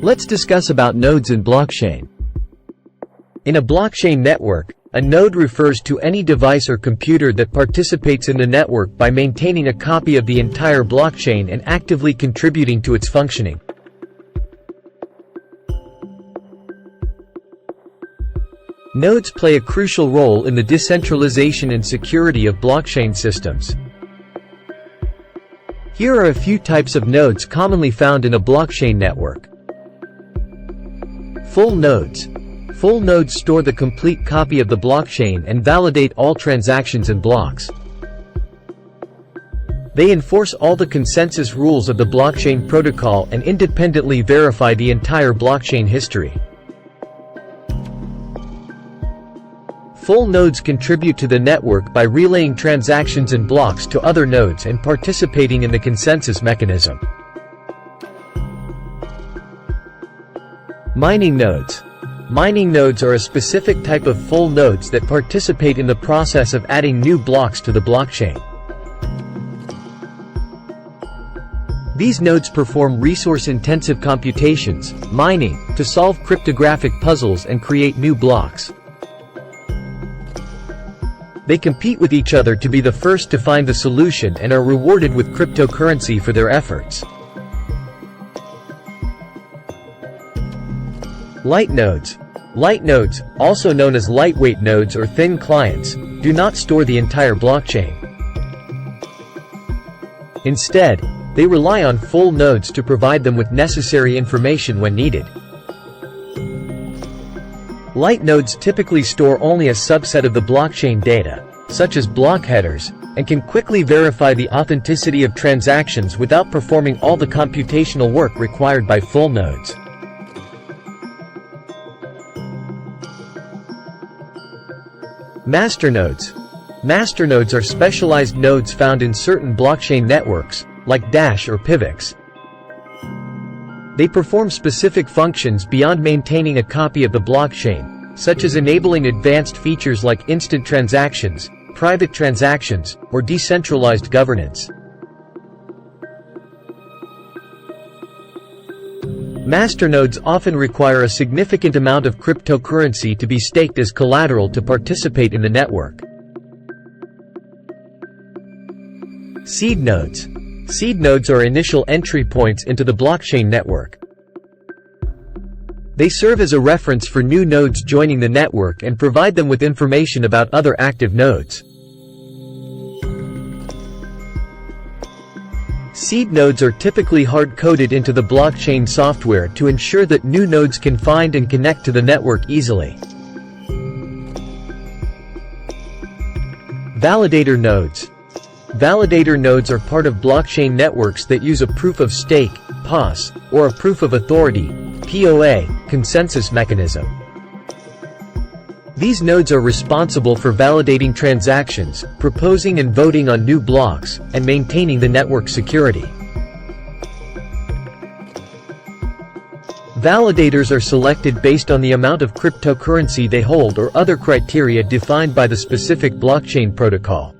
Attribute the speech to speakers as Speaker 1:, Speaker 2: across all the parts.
Speaker 1: Let's discuss about nodes in blockchain. In a blockchain network, a node refers to any device or computer that participates in the network by maintaining a copy of the entire blockchain and actively contributing to its functioning. Nodes play a crucial role in the decentralization and security of blockchain systems. Here are a few types of nodes commonly found in a blockchain network. Full nodes. Full nodes store the complete copy of the blockchain and validate all transactions and blocks. They enforce all the consensus rules of the blockchain protocol and independently verify the entire blockchain history. Full nodes contribute to the network by relaying transactions and blocks to other nodes and participating in the consensus mechanism. Mining nodes. Mining nodes are a specific type of full nodes that participate in the process of adding new blocks to the blockchain. These nodes perform resource-intensive computations, mining, to solve cryptographic puzzles and create new blocks. They compete with each other to be the first to find the solution and are rewarded with cryptocurrency for their efforts. Light nodes. Light nodes, also known as lightweight nodes or thin clients, do not store the entire blockchain. Instead, they rely on full nodes to provide them with necessary information when needed. Light nodes typically store only a subset of the blockchain data, such as block headers, and can quickly verify the authenticity of transactions without performing all the computational work required by full nodes. Masternodes. Masternodes are specialized nodes found in certain blockchain networks, like Dash or PIVX. They perform specific functions beyond maintaining a copy of the blockchain, such as enabling advanced features like instant transactions, private transactions, or decentralized governance. Masternodes often require a significant amount of cryptocurrency to be staked as collateral to participate in the network. Seed nodes. Seed nodes are initial entry points into the blockchain network. They serve as a reference for new nodes joining the network and provide them with information about other active nodes. Seed nodes are typically hard-coded into the blockchain software to ensure that new nodes can find and connect to the network easily. Validator nodes. Validator nodes are part of blockchain networks that use a proof of stake, POS, or a proof of authority, POA, consensus mechanism. These nodes are responsible for validating transactions, proposing and voting on new blocks, and maintaining the network security. Validators are selected based on the amount of cryptocurrency they hold or other criteria defined by the specific blockchain protocol.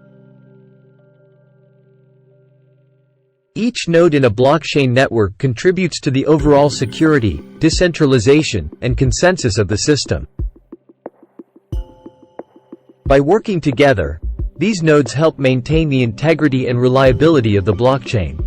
Speaker 1: Each node in a blockchain network contributes to the overall security, decentralization, and consensus of the system. By working together, these nodes help maintain the integrity and reliability of the blockchain.